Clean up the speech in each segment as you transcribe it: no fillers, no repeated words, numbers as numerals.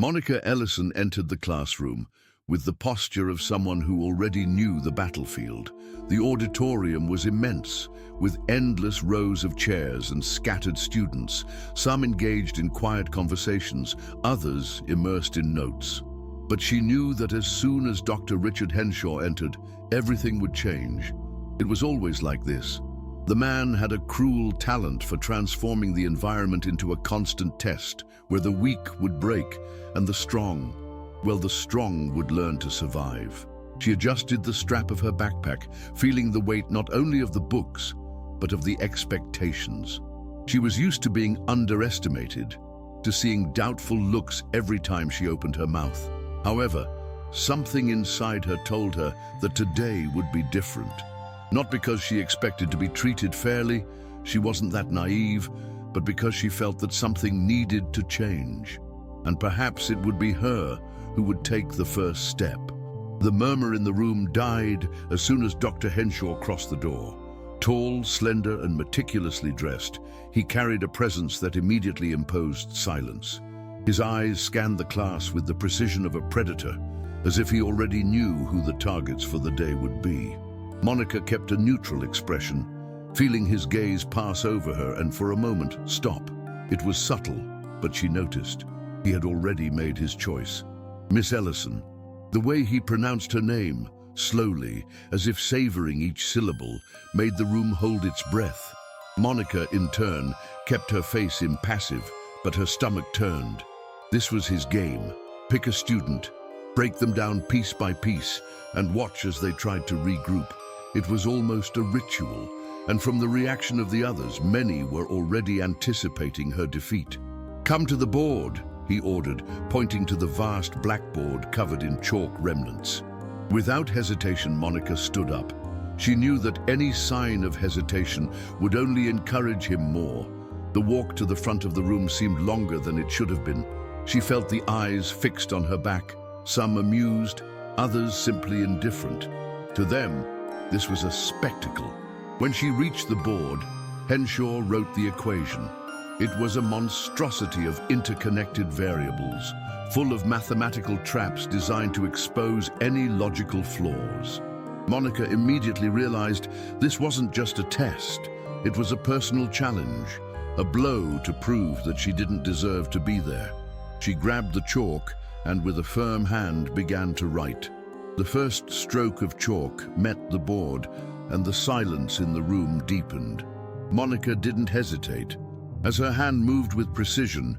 Monica Ellison entered the classroom with the posture of someone who already knew the battlefield. The auditorium was immense, with endless rows of chairs and scattered students, some engaged in quiet conversations, others immersed in notes. But she knew that as soon as Dr. Richard Henshaw entered, everything would change. It was always like this. The man had a cruel talent for transforming the environment into a constant test, where the weak would break and the strong would learn to survive. She adjusted the strap of her backpack, feeling the weight not only of the books, but of the expectations. She was used to being underestimated, to seeing doubtful looks every time she opened her mouth. However, something inside her told her that today would be different. Not because she expected to be treated fairly, she wasn't that naive, but because she felt that something needed to change. And perhaps it would be her who would take the first step. The murmur in the room died as soon as Dr. Henshaw crossed the door. Tall, slender, and meticulously dressed, he carried a presence that immediately imposed silence. His eyes scanned the class with the precision of a predator, as if he already knew who the targets for the day would be. Monica kept a neutral expression, feeling his gaze pass over her and for a moment stop. It was subtle, but she noticed. He had already made his choice. Miss Ellison. The way he pronounced her name, slowly, as if savoring each syllable, made the room hold its breath. Monica, in turn, kept her face impassive, but her stomach turned. This was his game. Pick a student, break them down piece by piece, and watch as they tried to regroup. It was almost a ritual, and from the reaction of the others, many were already anticipating her defeat. "Come to the board," he ordered, pointing to the vast blackboard covered in chalk remnants. Without hesitation, Monica stood up. She knew that any sign of hesitation would only encourage him more. The walk to the front of the room seemed longer than it should have been. She felt the eyes fixed on her back, some amused, others simply indifferent. To them, this was a spectacle. When she reached the board, Henshaw wrote the equation. It was a monstrosity of interconnected variables, full of mathematical traps designed to expose any logical flaws. Monica immediately realized this wasn't just a test, it was a personal challenge, a blow to prove that she didn't deserve to be there. She grabbed the chalk and with a firm hand began to write. The first stroke of chalk met the board and the silence in the room deepened. Monica didn't hesitate. As her hand moved with precision,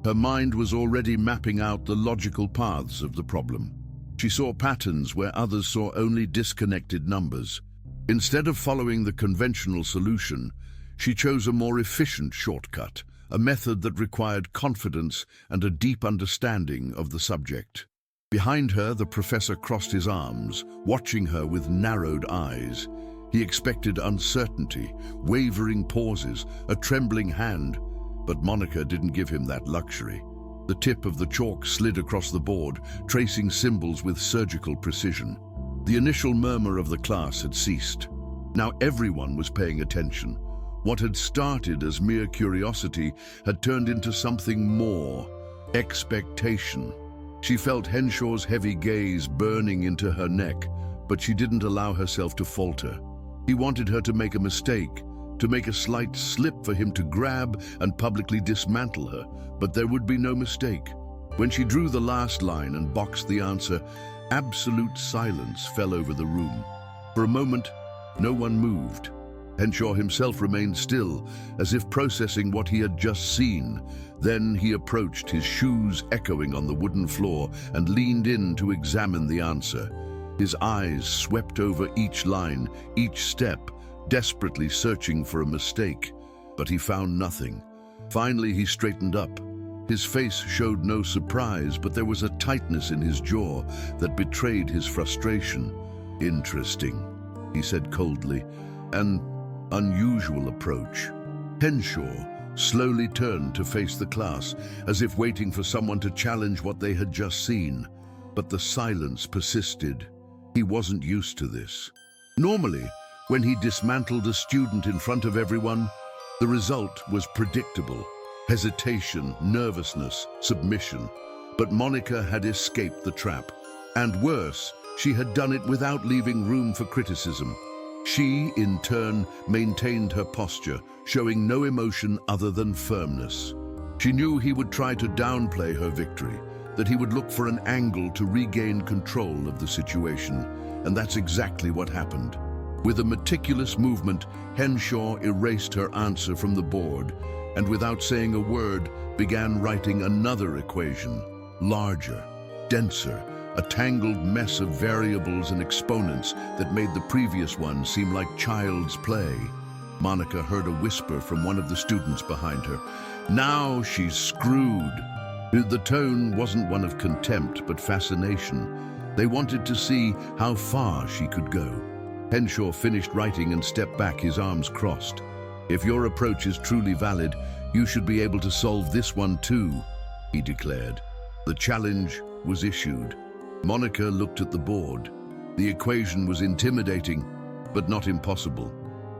her mind was already mapping out the logical paths of the problem. She saw patterns where others saw only disconnected numbers. Instead of following the conventional solution, she chose a more efficient shortcut, a method that required confidence and a deep understanding of the subject. Behind her, the professor crossed his arms, watching her with narrowed eyes. He expected uncertainty, wavering pauses, a trembling hand, but Monica didn't give him that luxury. The tip of the chalk slid across the board, tracing symbols with surgical precision. The initial murmur of the class had ceased. Now everyone was paying attention. What had started as mere curiosity had turned into something more, expectation. She felt Henshaw's heavy gaze burning into her neck, but she didn't allow herself to falter. He wanted her to make a mistake, to make a slight slip for him to grab and publicly dismantle her, but there would be no mistake. When she drew the last line and boxed the answer, absolute silence fell over the room. For a moment, no one moved. Henshaw himself remained still, as if processing what he had just seen. Then he approached, his shoes echoing on the wooden floor, and leaned in to examine the answer. His eyes swept over each line, each step, desperately searching for a mistake, but he found nothing. Finally, he straightened up. His face showed no surprise, but there was a tightness in his jaw that betrayed his frustration. "Interesting," he said coldly, "an unusual approach." Henshaw slowly turned to face the class, as if waiting for someone to challenge what they had just seen. But the silence persisted. He wasn't used to this. Normally, when he dismantled a student in front of everyone, the result was predictable: hesitation, nervousness, submission. But Monica had escaped the trap. And worse, she had done it without leaving room for criticism. She, in turn, maintained her posture, showing no emotion other than firmness. She knew he would try to downplay her victory, that he would look for an angle to regain control of the situation, and that's exactly what happened. With a meticulous movement, Henshaw erased her answer from the board, and without saying a word, began writing another equation, larger, denser, a tangled mess of variables and exponents that made the previous one seem like child's play. Monica heard a whisper from one of the students behind her. "Now she's screwed." The tone wasn't one of contempt, but fascination. They wanted to see how far she could go. Henshaw finished writing and stepped back, his arms crossed. "If your approach is truly valid, you should be able to solve this one too," he declared. The challenge was issued. Monica looked at the board. The equation was intimidating, but not impossible.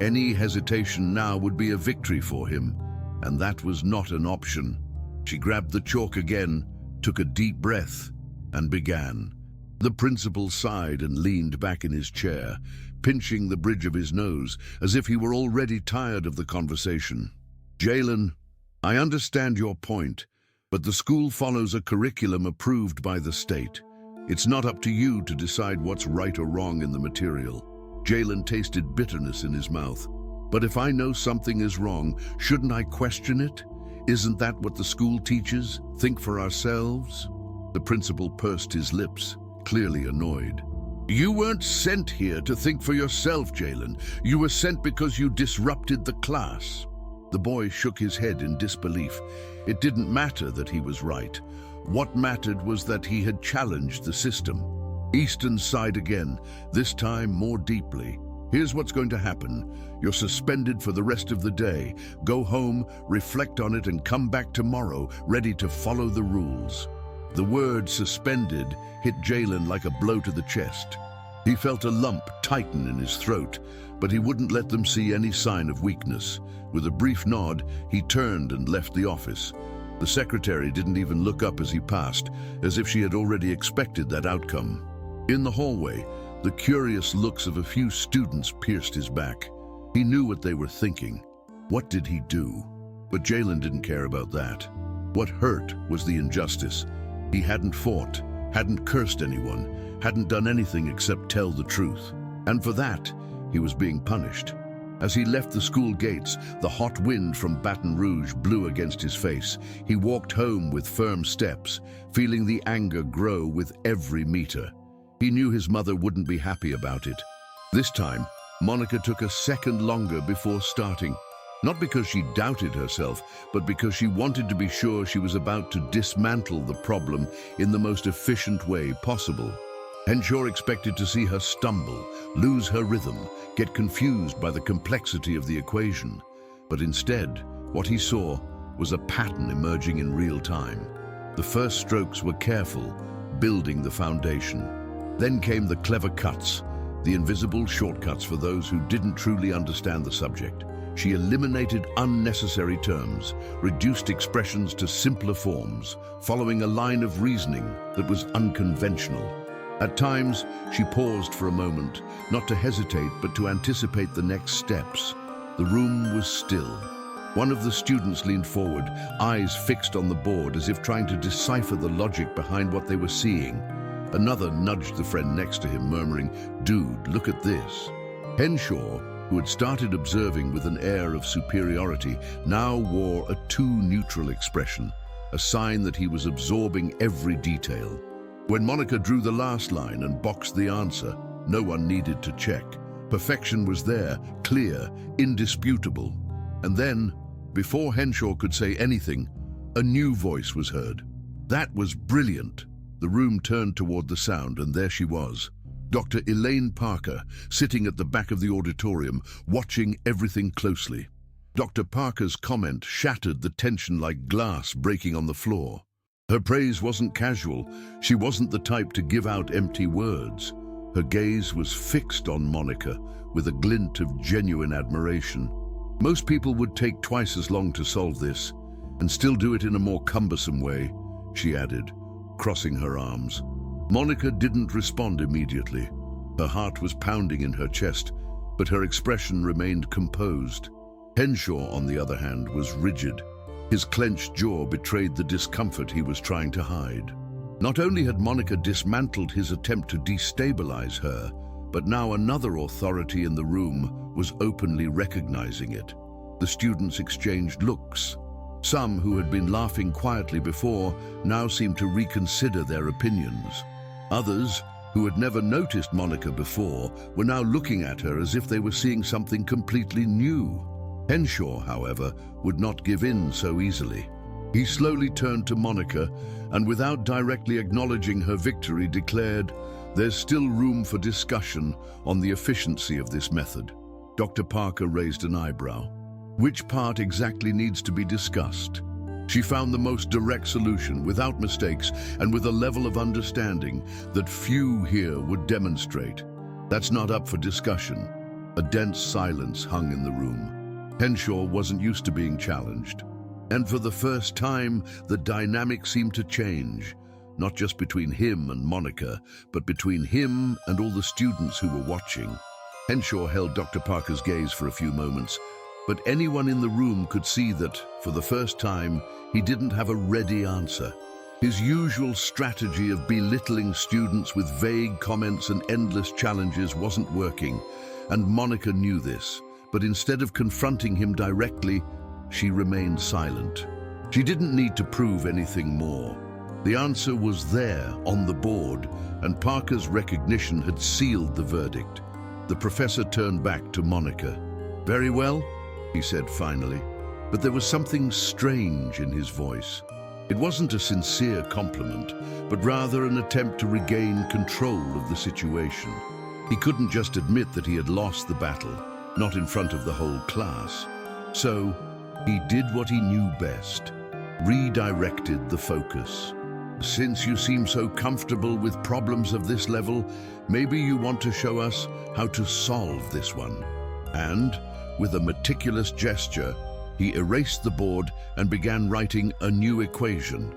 Any hesitation now would be a victory for him, and that was not an option. She grabbed the chalk again, took a deep breath, and began. The principal sighed and leaned back in his chair, pinching the bridge of his nose, as if he were already tired of the conversation. "Jalen, I understand your point, but the school follows a curriculum approved by the state. It's not up to you to decide what's right or wrong in the material." Jalen tasted bitterness in his mouth. "But if I know something is wrong, shouldn't I question it? Isn't that what the school teaches? Think for ourselves?" The principal pursed his lips, clearly annoyed. "You weren't sent here to think for yourself, Jalen. You were sent because you disrupted the class." The boy shook his head in disbelief. It didn't matter that he was right. What mattered was that he had challenged the system. Easton sighed again, this time more deeply. "Here's what's going to happen. You're suspended for the rest of the day. Go home, reflect on it, and come back tomorrow, ready to follow the rules." The word "suspended" hit Jalen like a blow to the chest. He felt a lump tighten in his throat, but he wouldn't let them see any sign of weakness. With a brief nod, he turned and left the office. The secretary didn't even look up as he passed, as if she had already expected that outcome. In the hallway, the curious looks of a few students pierced his back. He knew what they were thinking. What did he do? But Jalen didn't care about that. What hurt was the injustice. He hadn't fought, hadn't cursed anyone, hadn't done anything except tell the truth. And for that, he was being punished. As he left the school gates, the hot wind from Baton Rouge blew against his face. He walked home with firm steps, feeling the anger grow with every meter. He knew his mother wouldn't be happy about it. This time, Monica took a second longer before starting. Not because she doubted herself, but because she wanted to be sure she was about to dismantle the problem in the most efficient way possible. Henshaw expected to see her stumble, lose her rhythm, get confused by the complexity of the equation. But instead, what he saw was a pattern emerging in real time. The first strokes were careful, building the foundation. Then came the clever cuts, the invisible shortcuts for those who didn't truly understand the subject. She eliminated unnecessary terms, reduced expressions to simpler forms, following a line of reasoning that was unconventional. At times, she paused for a moment, not to hesitate but to anticipate the next steps. The room was still. One of the students leaned forward, eyes fixed on the board as if trying to decipher the logic behind what they were seeing. Another nudged the friend next to him, murmuring, "Dude, look at this." Henshaw, who had started observing with an air of superiority, now wore a too neutral expression, a sign that he was absorbing every detail. When Monica drew the last line and boxed the answer, no one needed to check. Perfection was there, clear, indisputable. And then, before Henshaw could say anything, a new voice was heard. "That was brilliant." The room turned toward the sound, and there she was, Dr. Elaine Parker, sitting at the back of the auditorium, watching everything closely. Dr. Parker's comment shattered the tension like glass breaking on the floor. Her praise wasn't casual. She wasn't the type to give out empty words. Her gaze was fixed on Monica with a glint of genuine admiration. "Most people would take twice as long to solve this, and still do it in a more cumbersome way," she added. crossing her arms. Monica didn't respond immediately. Her heart was pounding in her chest, but her expression remained composed. Henshaw, on the other hand, was rigid. His clenched jaw betrayed the discomfort he was trying to hide. Not only had Monica dismantled his attempt to destabilize her, but now another authority in the room was openly recognizing it. The students exchanged looks. Some who had been laughing quietly before now seemed to reconsider their opinions. Others, who had never noticed Monica before, were now looking at her as if they were seeing something completely new. Henshaw, however, would not give in so easily. He slowly turned to Monica and, without directly acknowledging her victory, declared, "There's still room for discussion on the efficiency of this method." Dr. Parker raised an eyebrow. Which part exactly needs to be discussed? She found the most direct solution, without mistakes, and with a level of understanding that few here would demonstrate. That's not up for discussion. A dense silence hung in the room. Henshaw wasn't used to being challenged. And for the first time, the dynamic seemed to change, not just between him and Monica, but between him and all the students who were watching. Henshaw held Dr. Parker's gaze for a few moments, but anyone in the room could see that, for the first time, he didn't have a ready answer. His usual strategy of belittling students with vague comments and endless challenges wasn't working, and Monica knew this. But instead of confronting him directly, she remained silent. She didn't need to prove anything more. The answer was there on the board, and Parker's recognition had sealed the verdict. The professor turned back to Monica. "Very well," he said finally, but there was something strange in his voice. It wasn't a sincere compliment, but rather an attempt to regain control of the situation. He couldn't just admit that he had lost the battle, not in front of the whole class. So he did what he knew best, redirected the focus. "Since you seem so comfortable with problems of this level, maybe you want to show us how to solve this one." And, with a meticulous gesture, he erased the board and began writing a new equation.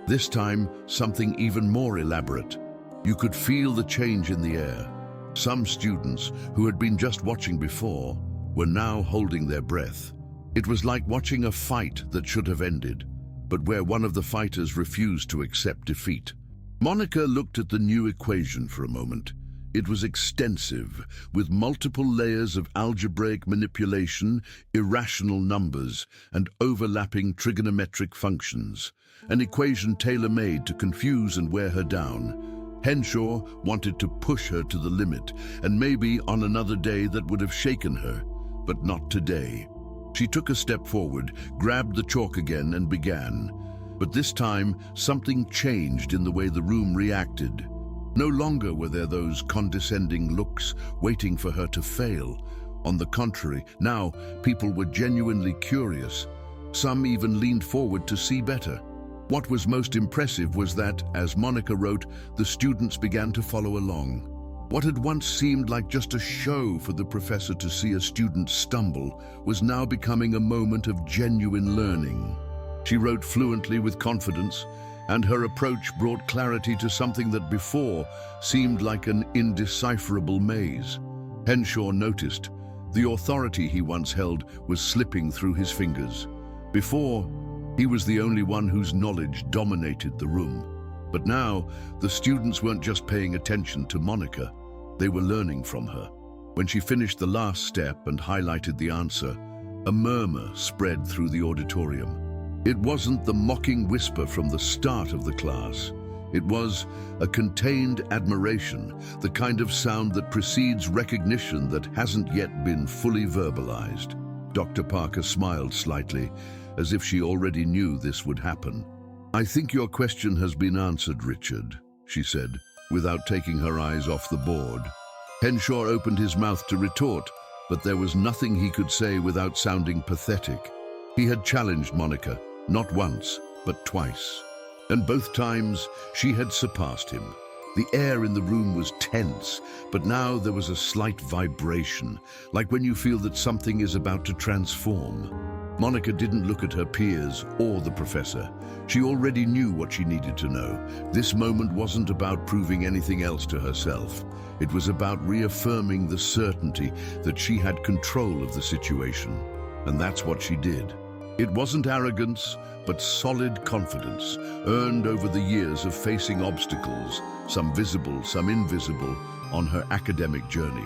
This time, something even more elaborate. You could feel the change in the air. Some students, who had been just watching before, were now holding their breath. It was like watching a fight that should have ended, but where one of the fighters refused to accept defeat. Monica looked at the new equation for a moment. It was extensive, with multiple layers of algebraic manipulation, irrational numbers, and overlapping trigonometric functions. An equation tailor-made to confuse and wear her down. Henshaw wanted to push her to the limit, and maybe on another day that would have shaken her, but not today. She took a step forward, grabbed the chalk again, and began. But this time, something changed in the way the room reacted. No longer were there those condescending looks waiting for her to fail. On the contrary, now people were genuinely curious. Some even leaned forward to see better. What was most impressive was that, as Monica wrote, the students began to follow along. What had once seemed like just a show for the professor to see a student stumble was now becoming a moment of genuine learning. She wrote fluently with confidence, and her approach brought clarity to something that before seemed like an indecipherable maze. Henshaw noticed. The authority he once held was slipping through his fingers. Before, he was the only one whose knowledge dominated the room. But now, the students weren't just paying attention to Monica. They were learning from her. When she finished the last step and highlighted the answer, a murmur spread through the auditorium. It wasn't the mocking whisper from the start of the class. It was a contained admiration, the kind of sound that precedes recognition that hasn't yet been fully verbalized. Dr. Parker smiled slightly, as if she already knew this would happen. "I think your question has been answered, Richard," she said, without taking her eyes off the board. Henshaw opened his mouth to retort, but there was nothing he could say without sounding pathetic. He had challenged Monica, not once, but twice. And both times she had surpassed him. The air in the room was tense, but now there was a slight vibration, like when you feel that something is about to transform. Monica didn't look at her peers or the professor. She already knew what she needed to know. This moment wasn't about proving anything else to herself. It was about reaffirming the certainty that she had control of the situation. And that's what she did. It wasn't arrogance, but solid confidence, earned over the years of facing obstacles, some visible, some invisible, on her academic journey.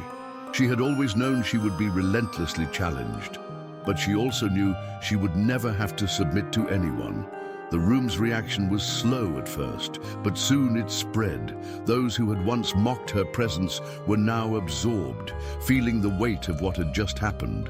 She had always known she would be relentlessly challenged, but she also knew she would never have to submit to anyone. The room's reaction was slow at first, but soon it spread. Those who had once mocked her presence were now absorbed, feeling the weight of what had just happened.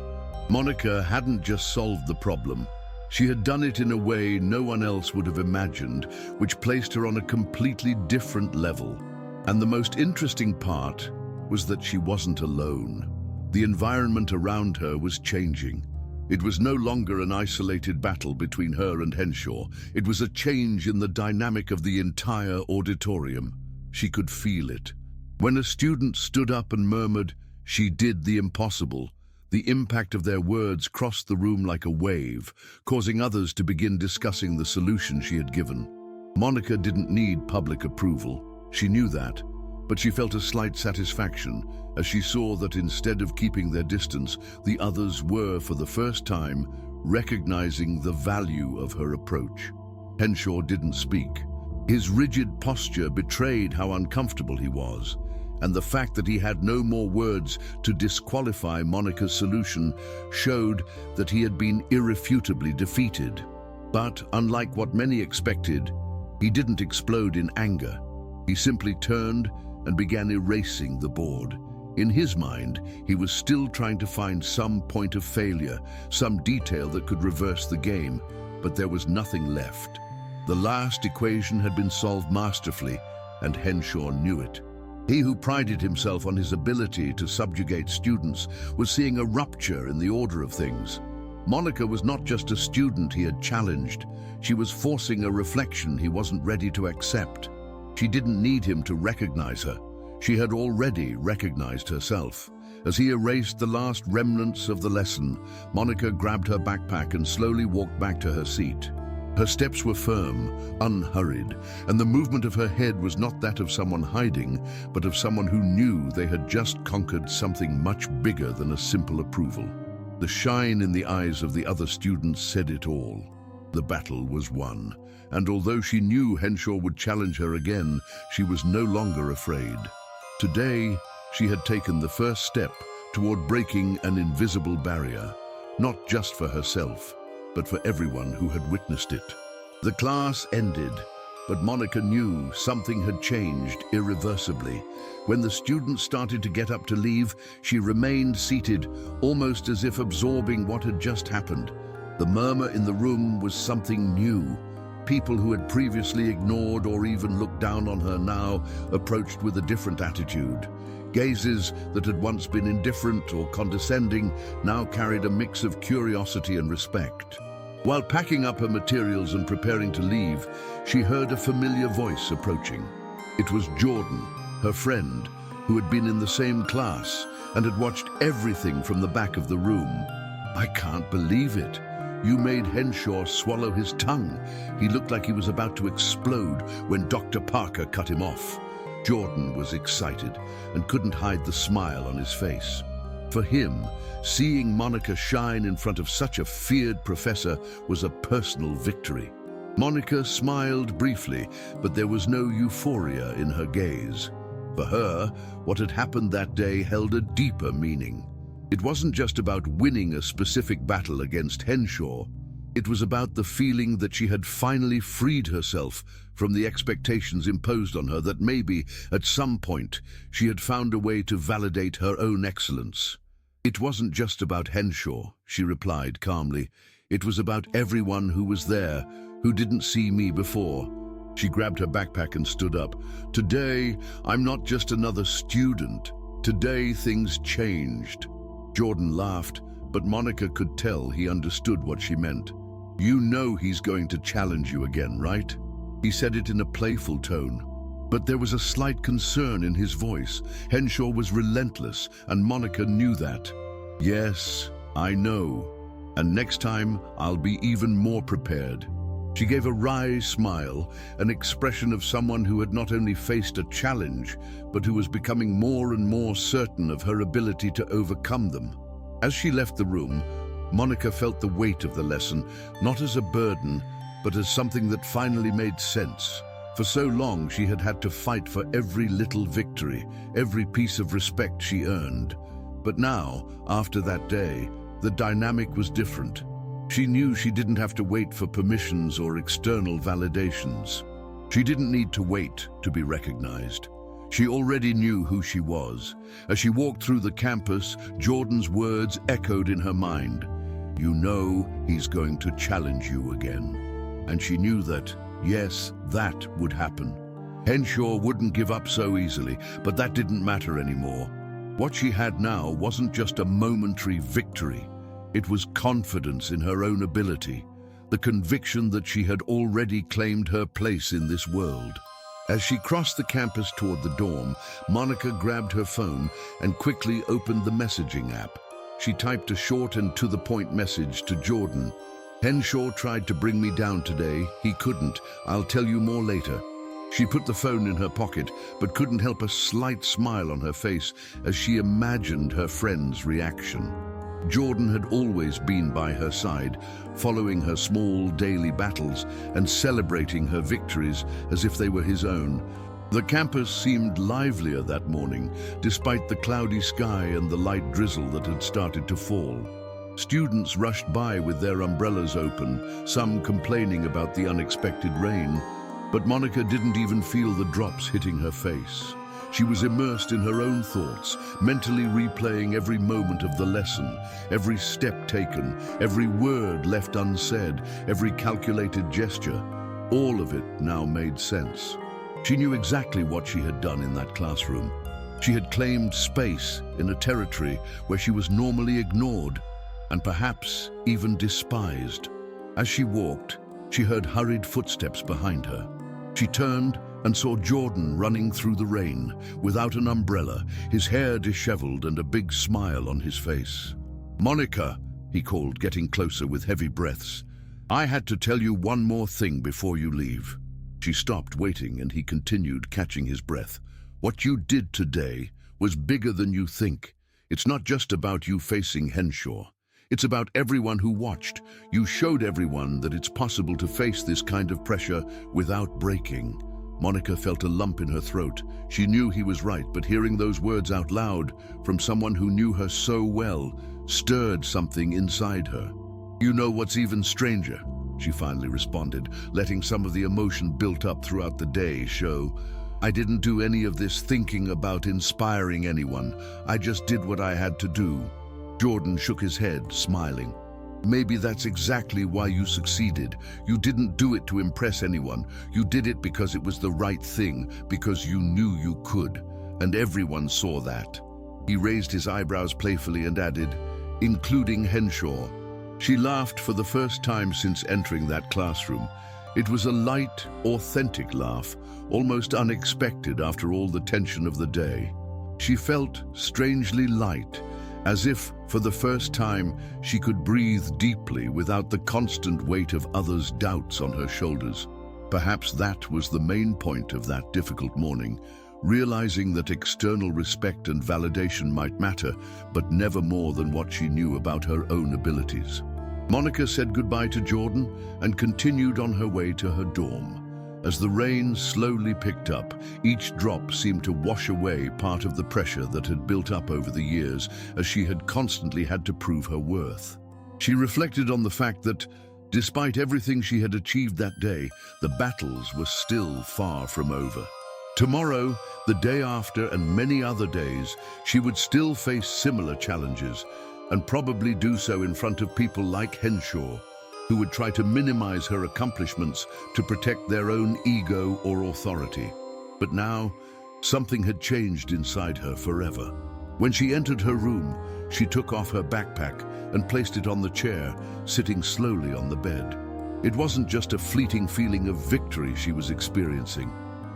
Monica hadn't just solved the problem. She had done it in a way no one else would have imagined, which placed her on a completely different level. And the most interesting part was that she wasn't alone. The environment around her was changing. It was no longer an isolated battle between her and Henshaw. It was a change in the dynamic of the entire auditorium. She could feel it. When a student stood up and murmured, "She did the impossible," the impact of their words crossed the room like a wave, causing others to begin discussing the solution she had given. Monica didn't need public approval. She knew that, but she felt a slight satisfaction as she saw that instead of keeping their distance, the others were, for the first time, recognizing the value of her approach. Henshaw didn't speak. His rigid posture betrayed how uncomfortable he was, and the fact that he had no more words to disqualify Monica's solution showed that he had been irrefutably defeated. But, unlike what many expected, he didn't explode in anger. He simply turned and began erasing the board. In his mind, he was still trying to find some point of failure, some detail that could reverse the game, but there was nothing left. The last equation had been solved masterfully, and Henshaw knew it. He who prided himself on his ability to subjugate students was seeing a rupture in the order of things. Monica was not just a student he had challenged. She was forcing a reflection he wasn't ready to accept. She didn't need him to recognize her. She had already recognized herself. As he erased the last remnants of the lesson, Monica grabbed her backpack and slowly walked back to her seat. Her steps were firm, unhurried, and the movement of her head was not that of someone hiding, but of someone who knew they had just conquered something much bigger than a simple approval. The shine in the eyes of the other students said it all. The battle was won, and although she knew Henshaw would challenge her again, she was no longer afraid. Today, she had taken the first step toward breaking an invisible barrier, not just for herself, but for everyone who had witnessed it. The class ended, but Monica knew something had changed irreversibly. When the students started to get up to leave, she remained seated, almost as if absorbing what had just happened. The murmur in the room was something new. People who had previously ignored or even looked down on her now approached with a different attitude. Gazes that had once been indifferent or condescending now carried a mix of curiosity and respect. While packing up her materials and preparing to leave, she heard a familiar voice approaching. It was Jordan, her friend, who had been in the same class and had watched everything from the back of the room. "I can't believe it. You made Henshaw swallow his tongue. He looked like he was about to explode when Dr. Parker cut him off." Jordan was excited and couldn't hide the smile on his face. For him, seeing Monica shine in front of such a feared professor was a personal victory. Monica smiled briefly, but there was no euphoria in her gaze. For her, what had happened that day held a deeper meaning. It wasn't just about winning a specific battle against Henshaw. It was about the feeling that she had finally freed herself from the expectations imposed on her, that maybe, at some point, she had found a way to validate her own excellence. "It wasn't just about Henshaw," she replied calmly. "It was about everyone who was there, who didn't see me before." She grabbed her backpack and stood up. "Today, I'm not just another student. Today, things changed." Jordan laughed, but Monica could tell he understood what she meant. "You know he's going to challenge you again, right?" He said it in a playful tone. But there was a slight concern in his voice. Henshaw was relentless, and Monica knew that. "Yes, I know. And next time, I'll be even more prepared." She gave a wry smile, an expression of someone who had not only faced a challenge, but who was becoming more and more certain of her ability to overcome them. As she left the room, Monica felt the weight of the lesson, not as a burden, but as something that finally made sense. For so long, she had had to fight for every little victory, every piece of respect she earned. But now, after that day, the dynamic was different. She knew she didn't have to wait for permissions or external validations. She didn't need to wait to be recognized. She already knew who she was. As she walked through the campus, Jordan's words echoed in her mind. "You know he's going to challenge you again." And she knew that, yes, that would happen. Henshaw wouldn't give up so easily, but that didn't matter anymore. What she had now wasn't just a momentary victory. It was confidence in her own ability, the conviction that she had already claimed her place in this world. As she crossed the campus toward the dorm, Monica grabbed her phone and quickly opened the messaging app. She typed a short and to-the-point message to Jordan. "Henshaw tried to bring me down today. He couldn't. I'll tell you more later." She put the phone in her pocket, but couldn't help a slight smile on her face as she imagined her friend's reaction. Jordan had always been by her side, following her small daily battles and celebrating her victories as if they were his own. The campus seemed livelier that morning, despite the cloudy sky and the light drizzle that had started to fall. Students rushed by with their umbrellas open, some complaining about the unexpected rain, but Monica didn't even feel the drops hitting her face. She was immersed in her own thoughts, mentally replaying every moment of the lesson, every step taken, every word left unsaid, every calculated gesture. All of it now made sense. She knew exactly what she had done in that classroom. She had claimed space in a territory where she was normally ignored, and perhaps even despised. As she walked, she heard hurried footsteps behind her. She turned and saw Jordan running through the rain, without an umbrella, his hair disheveled and a big smile on his face. "Monica," he called, getting closer with heavy breaths, "I had to tell you one more thing before you leave." She stopped, waiting, and he continued, catching his breath. "What you did today was bigger than you think. It's not just about you facing Henshaw. It's about everyone who watched. You showed everyone that it's possible to face this kind of pressure without breaking." Monica felt a lump in her throat. She knew he was right, but hearing those words out loud from someone who knew her so well stirred something inside her. "You know what's even stranger?" she finally responded, letting some of the emotion built up throughout the day show. "I didn't do any of this thinking about inspiring anyone. I just did what I had to do." Jordan shook his head, smiling. "Maybe that's exactly why you succeeded. You didn't do it to impress anyone. You did it because it was the right thing, because you knew you could. And everyone saw that." He raised his eyebrows playfully and added, "Including Henshaw." She laughed for the first time since entering that classroom. It was a light, authentic laugh, almost unexpected after all the tension of the day. She felt strangely light, as if, for the first time, she could breathe deeply without the constant weight of others' doubts on her shoulders. Perhaps that was the main point of that difficult morning, realizing that external respect and validation might matter, but never more than what she knew about her own abilities. Monica said goodbye to Jordan and continued on her way to her dorm. As the rain slowly picked up, each drop seemed to wash away part of the pressure that had built up over the years, as she had constantly had to prove her worth. She reflected on the fact that, despite everything she had achieved that day, the battles were still far from over. Tomorrow, the day after, and many other days, she would still face similar challenges, and probably do so in front of people like Henshaw, who would try to minimize her accomplishments to protect their own ego or authority. But now, something had changed inside her forever. When she entered her room, she took off her backpack and placed it on the chair, sitting slowly on the bed. It wasn't just a fleeting feeling of victory she was experiencing.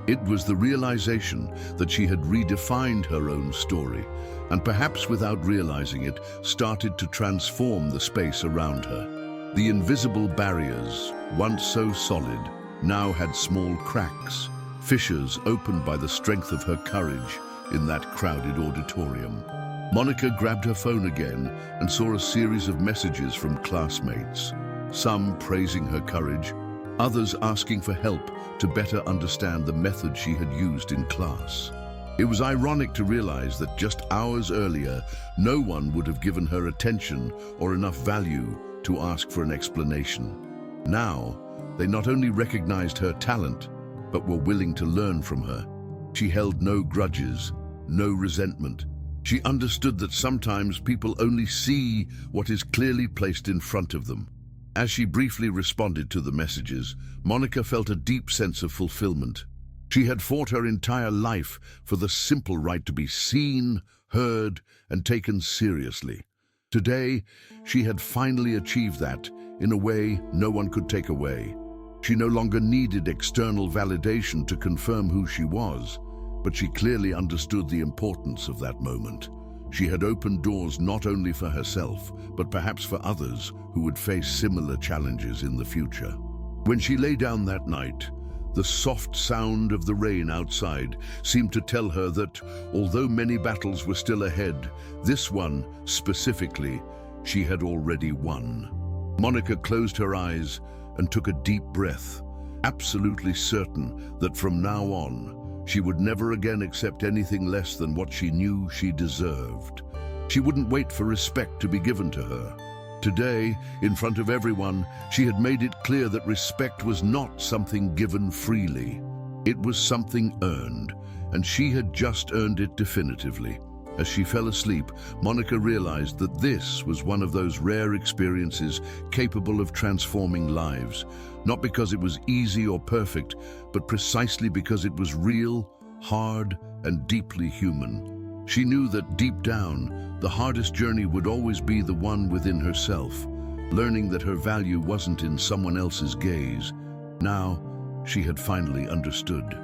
It was the realization that she had redefined her own story, and perhaps without realizing it, started to transform the space around her. The invisible barriers, once so solid, now had small cracks, fissures opened by the strength of her courage in that crowded auditorium. Monica grabbed her phone again and saw a series of messages from classmates, some praising her courage, others asking for help to better understand the method she had used in class. It was ironic to realize that just hours earlier, no one would have given her attention or enough value to ask for an explanation. Now, they not only recognized her talent, but were willing to learn from her. She held no grudges, no resentment. She understood that sometimes people only see what is clearly placed in front of them. As she briefly responded to the messages, Monica felt a deep sense of fulfillment. She had fought her entire life for the simple right to be seen, heard, and taken seriously. Today, she had finally achieved that in a way no one could take away. She no longer needed external validation to confirm who she was, but she clearly understood the importance of that moment. She had opened doors not only for herself, but perhaps for others who would face similar challenges in the future. When she lay down that night, the soft sound of the rain outside seemed to tell her that, although many battles were still ahead, this one, specifically, she had already won. Monica closed her eyes and took a deep breath, absolutely certain that from now on, she would never again accept anything less than what she knew she deserved. She wouldn't wait for respect to be given to her. Today, in front of everyone, she had made it clear that respect was not something given freely. It was something earned, and she had just earned it definitively. As she fell asleep, Monica realized that this was one of those rare experiences capable of transforming lives, not because it was easy or perfect, but precisely because it was real, hard, and deeply human. She knew that deep down, the hardest journey would always be the one within herself, learning that her value wasn't in someone else's gaze. Now, she had finally understood.